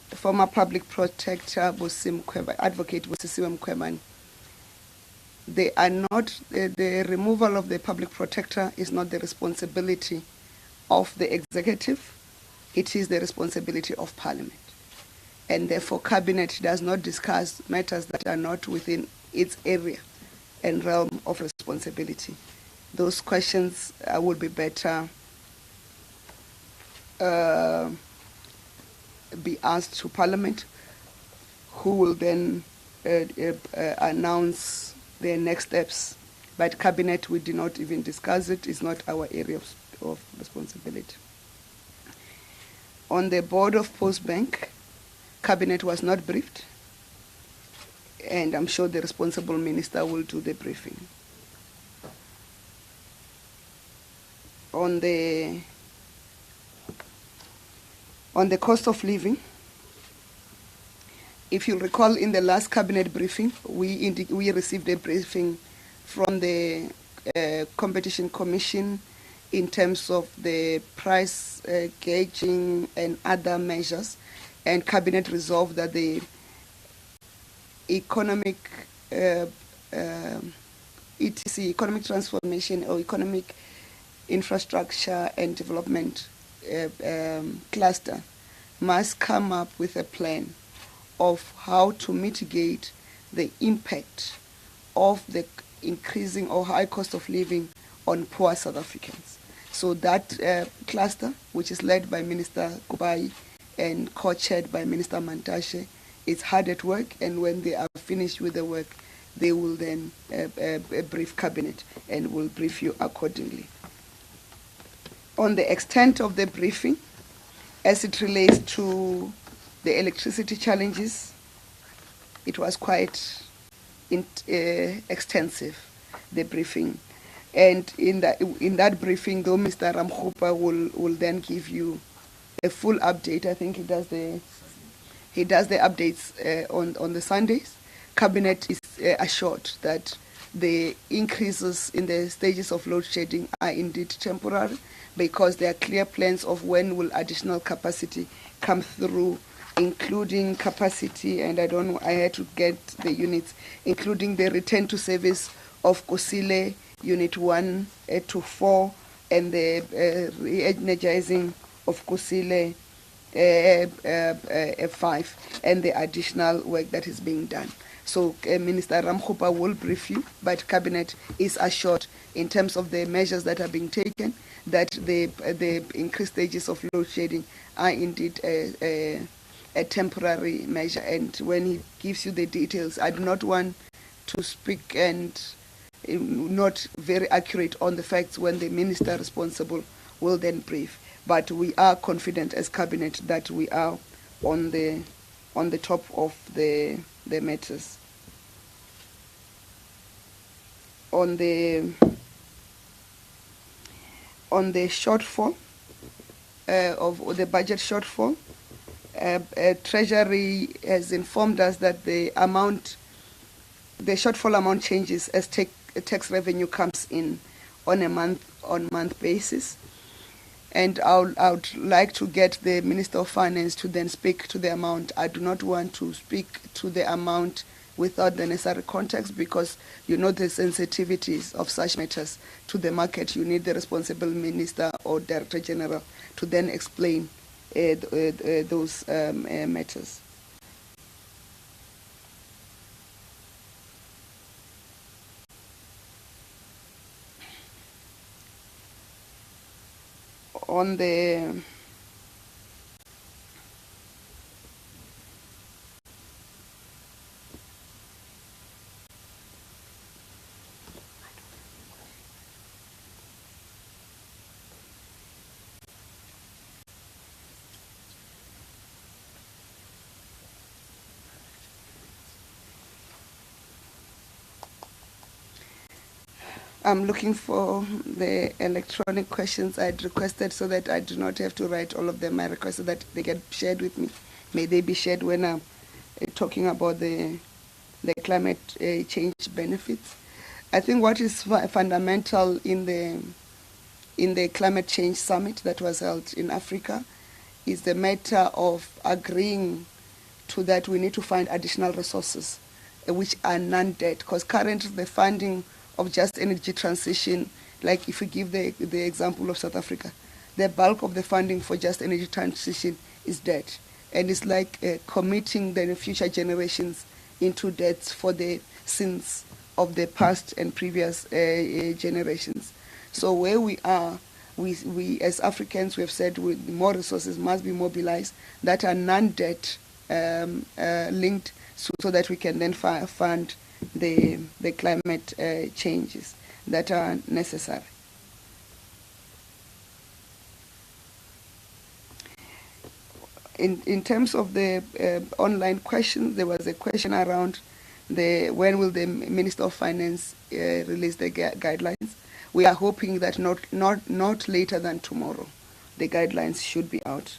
S1: former public protector Advocate Busisiwe Mkhwebane. They are not the removal of the public protector is not the responsibility of the executive. It is the responsibility of Parliament, and therefore Cabinet does not discuss matters that are not within its area and realm of responsibility. Those questions would be better be asked to Parliament, who will then announce their next steps. But Cabinet, we do not even discuss it. It's not our area of responsibility. On the board of Post Bank, Cabinet was not briefed, and I'm sure the responsible minister will do the briefing. On the cost of living, if you recall, in the last cabinet briefing, we received a briefing from the Competition Commission in terms of the price gauging and other measures, and cabinet resolved that the economic economic transformation or economic infrastructure and development cluster must come up with a plan of how to mitigate the impact of the increasing or high cost of living on poor South Africans. So that cluster, which is led by Minister Kubai and co-chaired by Minister Mantashe, is hard at work, and when they are finished with the work, they will then brief Cabinet and will brief you accordingly. On the extent of the briefing, as it relates to the electricity challenges, it was quite extensive, the briefing. And in that briefing, though, Mr. Ramkhupa will then give you a full update. I think he does the updates on the Sundays. Cabinet is assured that the increases in the stages of load shedding are indeed temporary, because there are clear plans of when will additional capacity come through, including capacity, and I had to get the units, including the return to service of Kusile Unit 1 to 4 and the re-energizing of Kusile 5 and the additional work that is being done. So Minister Ramkhupa will brief you, but Cabinet is assured in terms of the measures that are being taken that the increased stages of load shedding are indeed a temporary measure. And when he gives you the details, I do not want to speak and not very accurate on the facts when the minister responsible will then brief. But we are confident as Cabinet that we are on the top of the matters. On the shortfall of the budget shortfall, Treasury has informed us that the shortfall amount changes as tax revenue comes in on a month-on-month basis. And I would like to get the Minister of Finance to then speak to the amount. I do not want to speak to the amount without the necessary context, because you know the sensitivities of such matters to the market. You need the responsible Minister or Director General to then explain those matters. On the I'm looking for the electronic questions I'd requested so that I do not have to write all of them. I requested that they get shared with me. May they be shared when I'm talking about the climate change benefits. I think what is fundamental in the climate change summit that was held in Africa is the matter of agreeing to that we need to find additional resources which are non-debt, because currently the funding of just energy transition, like if we give the example of South Africa, the bulk of the funding for just energy transition is debt. And it's like committing the future generations into debts for the sins of the past and previous generations. So where we are, we as Africans, we have said more resources must be mobilized that are non-debt linked, so that we can then fund the climate changes that are necessary. In terms of the online questions, there was a question around when will the Minister of Finance release the guidelines. We are hoping that not later than tomorrow, the guidelines should be out.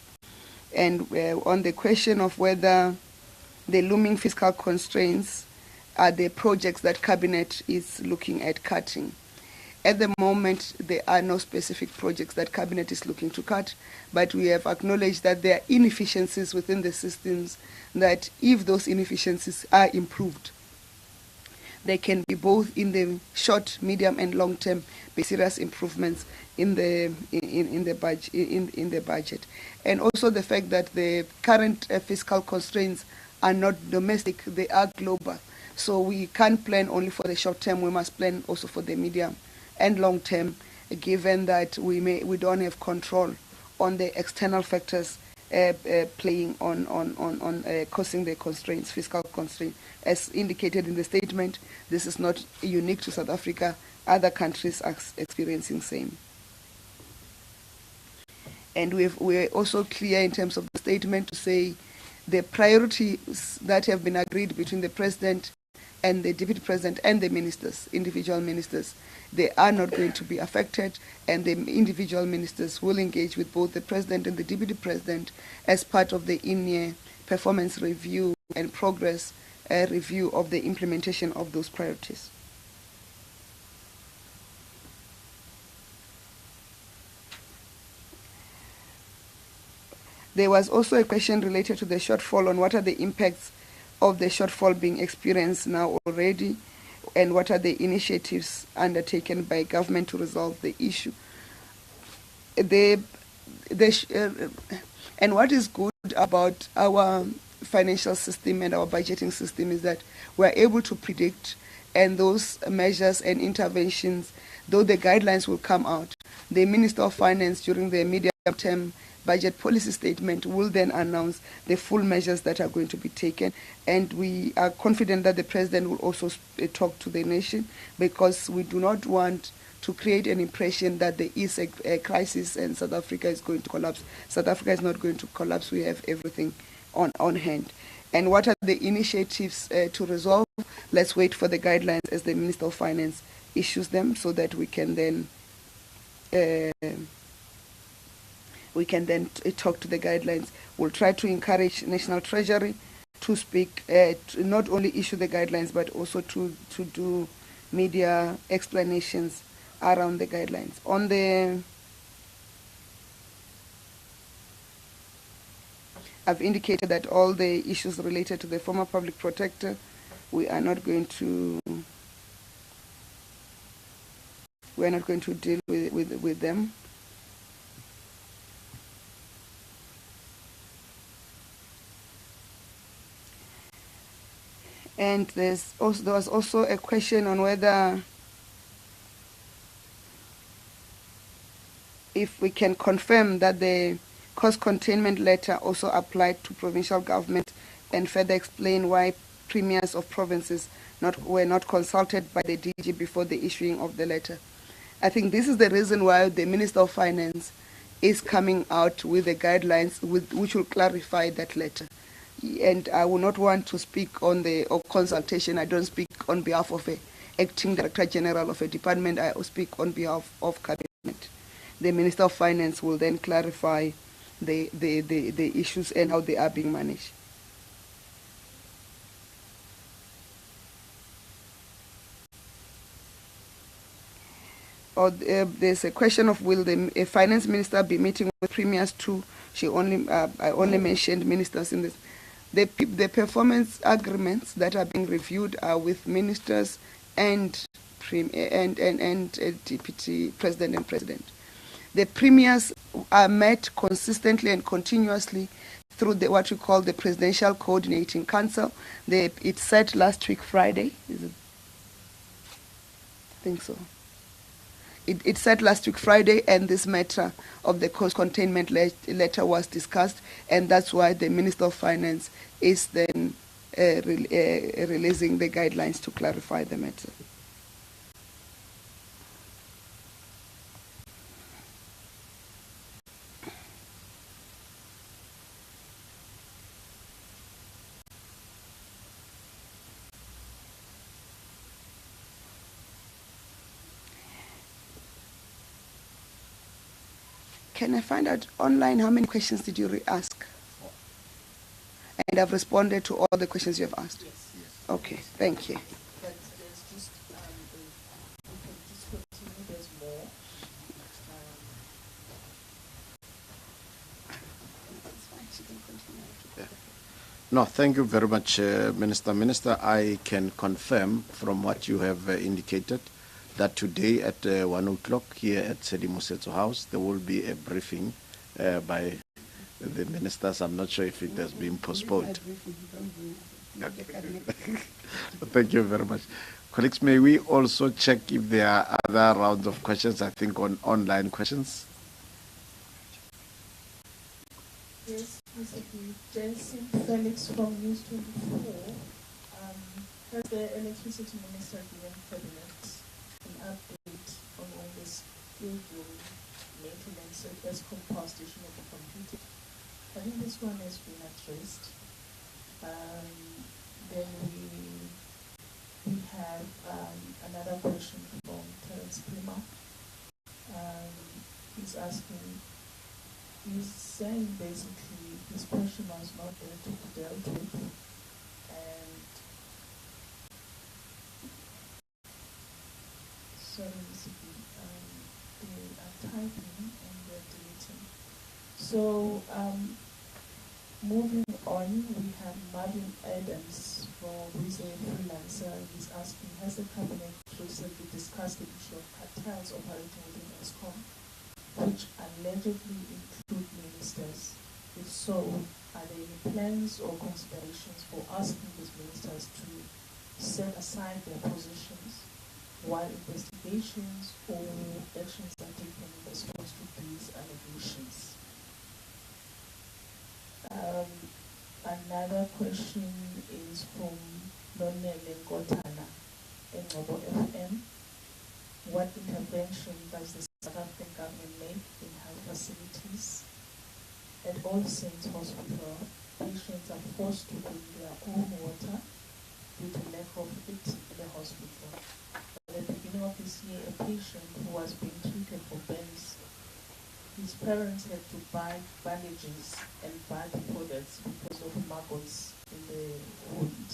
S1: And on the question of whether the looming fiscal constraints are the projects that Cabinet is looking at cutting. At the moment, there are no specific projects that Cabinet is looking to cut, but we have acknowledged that there are inefficiencies within the systems, that if those inefficiencies are improved, they can be both in the short, medium, and long term, be serious improvements in the budget. And also the fact that the current fiscal constraints are not domestic, they are global. So we can't plan only for the short term, we must plan also for the medium and long term, given that we don't have control on the external factors playing on causing the constraints, fiscal constraints. As indicated in the statement, this is not unique to South Africa. Other countries are experiencing same. And we're also clear in terms of the statement to say the priorities that have been agreed between the President and the Deputy President and the ministers, individual ministers, they are not going to be affected, and the individual ministers will engage with both the President and the Deputy President as part of the in-year performance review and progress review of the implementation of those priorities. There was also a question related to the shortfall on what are the impacts of the shortfall being experienced now already, and what are the initiatives undertaken by government to resolve the issue. And what is good about our financial system and our budgeting system is that we're able to predict, and those measures and interventions, though the guidelines will come out, the Minister of Finance during the medium-term budget policy statement will then announce the full measures that are going to be taken, and we are confident that the President will also talk to the nation, because we do not want to create an impression that there is a crisis and South Africa is going to collapse. South Africa is not going to collapse. We have everything on hand. And what are the initiatives to resolve? Let's wait for the guidelines as the Minister of Finance issues them, so that we can then talk to the guidelines. We'll try to encourage National Treasury to speak, to not only issue the guidelines, but also to do media explanations around the guidelines. I've indicated that all the issues related to the former public protector, we are not going to deal with them. And there was also a question on whether if we can confirm that the cost containment letter also applied to provincial government, and further explain why premiers of provinces were not consulted by the DG before the issuing of the letter. I think this is the reason why the Minister of Finance is coming out with the guidelines which will clarify that letter. And I will not want to speak on the consultation. I don't speak on behalf of a acting Director General of a department, I speak on behalf of Cabinet. The Minister of Finance will then clarify the issues and how they are being managed. Or there's a question of will the finance minister be meeting with premiers too? I only mentioned ministers in this. The performance agreements that are being reviewed are with ministers and deputy president and president. The premiers are met consistently and continuously through what we call the Presidential Coordinating Council. It set last week Friday. Is it? I think so. It said last week Friday, and this matter of the cost containment letter was discussed, and that's why the Minister of Finance is then releasing the guidelines to clarify the matter. Can I find out online how many questions did you ask? And I've responded to all the questions you have asked?
S4: Yes.
S1: Okay, thank you.
S4: But there's just, we can just continue, there's more.
S2: No, thank you very much, Minister. Minister, I can confirm from what you have indicated that today at 1 o'clock here at Sedimusetso House, there will be a briefing by the ministers. I'm not sure if it has been postponed. Thank you very much. Colleagues, may we also check if there are other rounds of questions, I think on online questions?
S4: Yes, Mr. Jensen Felix from News 24. Has the electricity minister given cabinet an update on all this schedule maintenance at ESCOM power station of the computer? I think this one has been addressed. Then we have another question from Terence Prima. He's asking, he's saying basically this question was not dealt with, and sorry, they are typing and they're deleting. So moving on, we have Marvin Adams who is a freelancer. He's asking, has the cabinet recently discussed the issue of cartels operating within ESCOM, which allegedly include ministers? If so, are there any plans or considerations for asking these ministers to set aside their positions while investigations or actions are taken in response to these allegations? Another question is from Nonele Ngotana in Ngobo FM. What intervention does the South African government make in health facilities? At All Saints Hospital, patients are forced to drink their own water due to lack of it in the hospital. At the beginning of this year, a patient who was being treated for burns, his parents had to buy bandages and bath products because of maggots in the wound.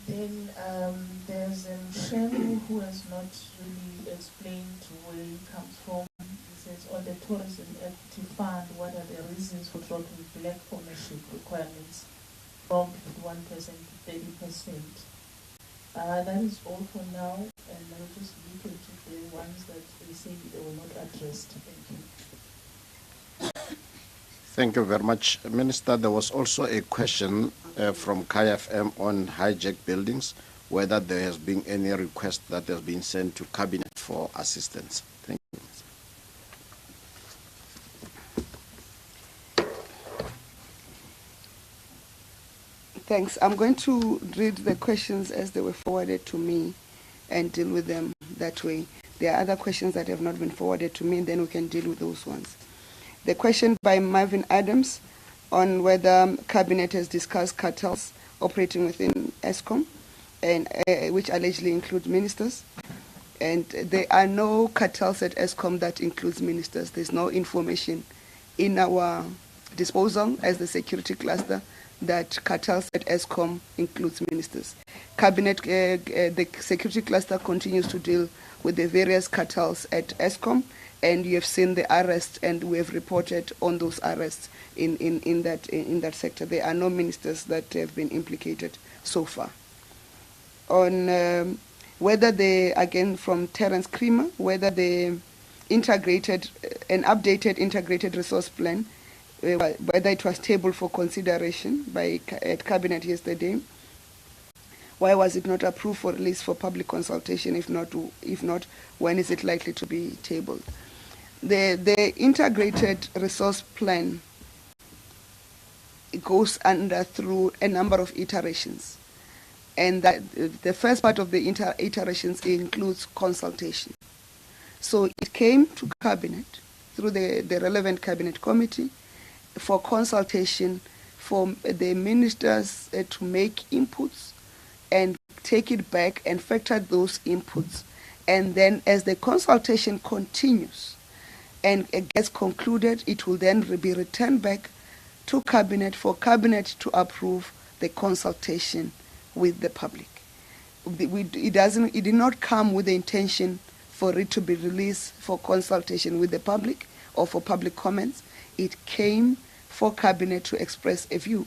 S4: Then there's Shemu who has not really explained where he comes from. He says, on the Tourism Equity Fund, what are the reasons for dropping black ownership requirements from 51% to 30%? That is all for now, and I'll just look into the ones that they say they were not addressed. Thank you.
S2: Thank you very much. Minister, there was also a question from KFM on hijacked buildings, whether there has been any request that has been sent to Cabinet for assistance. Thank you.
S1: Thanks. I'm going to read the questions as they were forwarded to me and deal with them that way. There are other questions that have not been forwarded to me, and then we can deal with those ones. The question by Marvin Adams on whether Cabinet has discussed cartels operating within ESCOM, and which allegedly include ministers. And there are no cartels at ESCOM that includes ministers. There's no information in our disposal as the security cluster that cartels at ESCOM includes ministers. Cabinet, the security cluster continues to deal with the various cartels at ESCOM, and you have seen the arrests, and we have reported on those arrests in that sector. There are no ministers that have been implicated so far. On whether again from Terence Creamer, whether the an updated integrated resource plan, whether it was tabled for consideration at Cabinet yesterday. Why was it not approved for release for public consultation? If not, when is it likely to be tabled? The integrated resource plan goes through a number of iterations, and that the first part of the iterations includes consultation. So it came to Cabinet through the relevant Cabinet committee for consultation for the ministers to make inputs and take it back and factor those inputs. And then as the consultation continues and it gets concluded, it will then be returned back to Cabinet for Cabinet to approve the consultation with the public. It did not come with the intention for it to be released for consultation with the public or for public comments. It came for Cabinet to express a view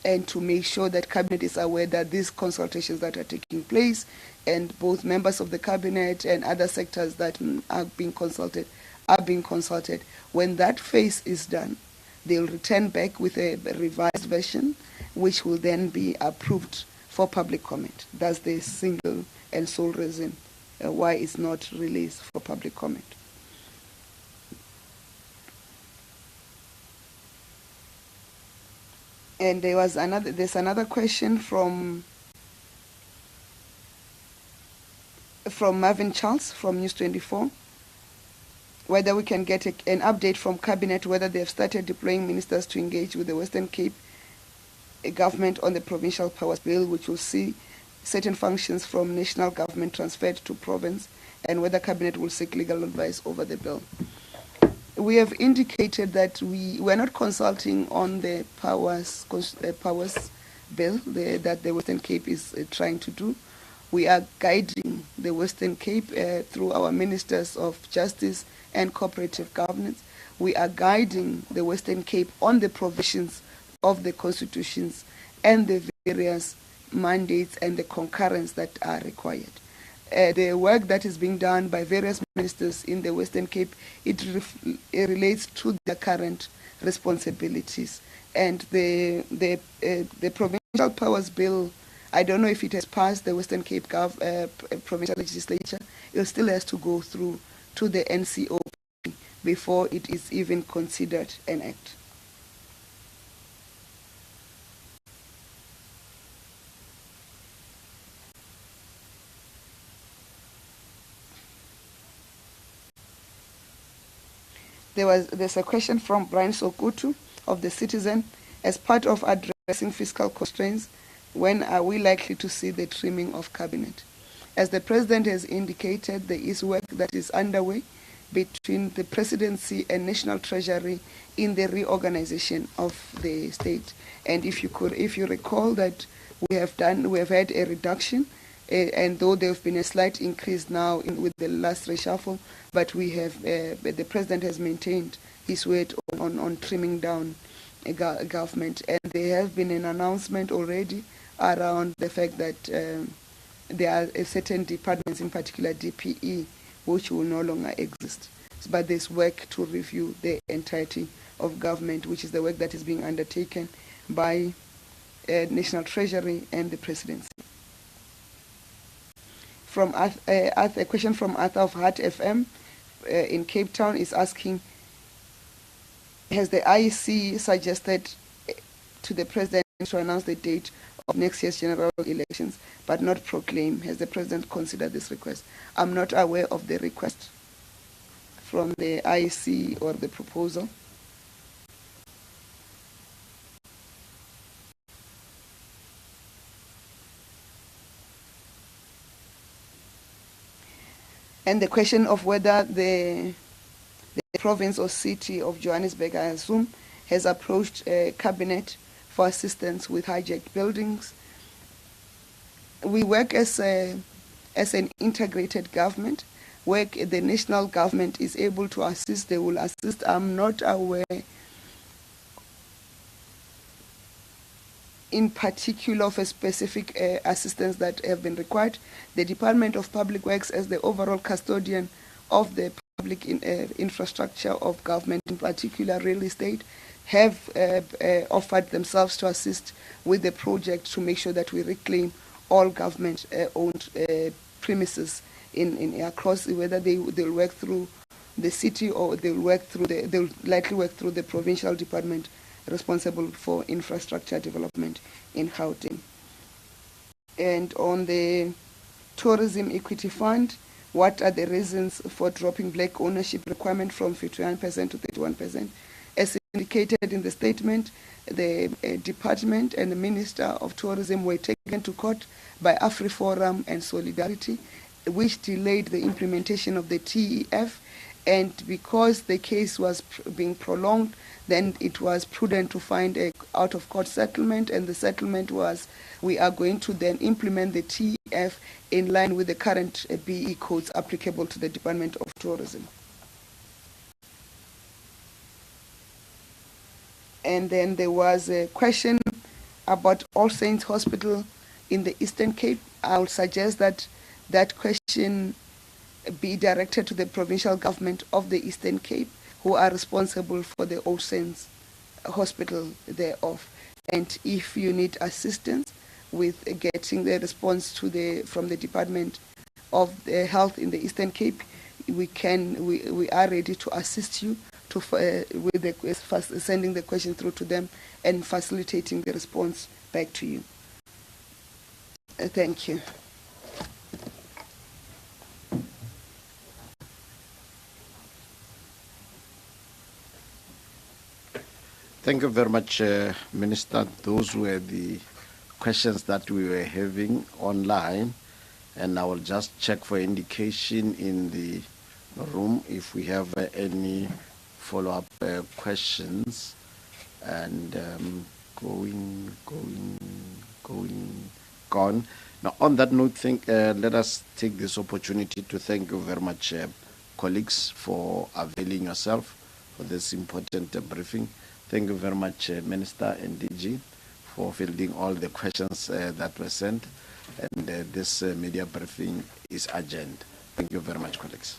S1: and to make sure that Cabinet is aware that these consultations that are taking place, and both members of the Cabinet and other sectors that are being consulted. When that phase is done, they'll return back with a revised version, which will then be approved for public comment. That's the single and sole reason why it's not released for public comment. And there's another question from Marvin Charles from News 24, whether we can get an update from Cabinet whether they have started deploying ministers to engage with the Western Cape government on the provincial powers bill, which will see certain functions from national government transferred to province, and whether Cabinet will seek legal advice over the bill. We have indicated that we're not consulting on the powers bill that the Western Cape is trying to do. We are guiding the Western Cape through our ministers of justice and cooperative governance. We are guiding the Western Cape on the provisions of the constitutions and the various mandates and the concurrence that are required. The work that is being done by various ministers in the Western Cape, it relates to their current responsibilities. And the Provincial Powers Bill, I don't know if it has passed the Western Cape provincial legislature. It still has to go through to the NCOP before it is even considered an act. There's a question from Brian Sokutu of the Citizen. As part of addressing fiscal constraints, when are we likely to see the trimming of Cabinet? As the President has indicated, there is work that is underway between the Presidency and National Treasury in the reorganization of the state. And if you recall that we have had a reduction, and though there have been a slight increase now with the last reshuffle, but the President has maintained his word on trimming down government. And there has been an announcement already around the fact that there are certain departments, in particular DPE, which will no longer exist. But there's work to review the entirety of government, which is the work that is being undertaken by National Treasury and the Presidency. A question from Arthur of Heart FM in Cape Town is asking, has the IEC suggested to the President to announce the date of next year's general elections but not proclaim? Has the President considered this request? I'm not aware of the request from the IEC or the proposal. And the question of whether the province or city of Johannesburg, I assume, has approached cabinet for assistance with hijacked buildings. We work as an integrated government, where the national government is able to assist, they will assist. I'm not aware in particular of a specific assistance that have been required. The Department of Public Works, as the overall custodian of the public infrastructure of government, in particular real estate, have offered themselves to assist with the project to make sure that we reclaim all government-owned premises in across, whether they'll work through the city or they'll likely work through the provincial department responsible for infrastructure development in Gauteng. And on the Tourism Equity Fund, what are the reasons for dropping black ownership requirement from 51% to 31%? As indicated in the statement, the department and the Minister of Tourism were taken to court by AfriForum and Solidarity, which delayed the implementation of the TEF. And because the case was being prolonged, then it was prudent to find a out-of-court settlement, and the settlement was we are going to then implement the TEF in line with the current BE codes applicable to the Department of Tourism. And then there was a question about All Saints Hospital in the Eastern Cape. I would suggest that that question be directed to the provincial government of the Eastern Cape, who are responsible for the All Saints Hospital thereof. And if you need assistance with getting the response from the Department of the Health in the Eastern Cape, we are ready to assist you with sending the question through to them and facilitating the response back to you. Thank you.
S2: Thank you very much, Minister. Those were the questions that we were having online, and I will just check for indication in the room if we have any follow-up questions. And gone. Now, on that note, let us take this opportunity to thank you very much, colleagues, for availing yourself for this important briefing. Thank you very much, Minister and DG, for fielding all the questions that were sent. And this media briefing is adjourned. Thank you very much, colleagues.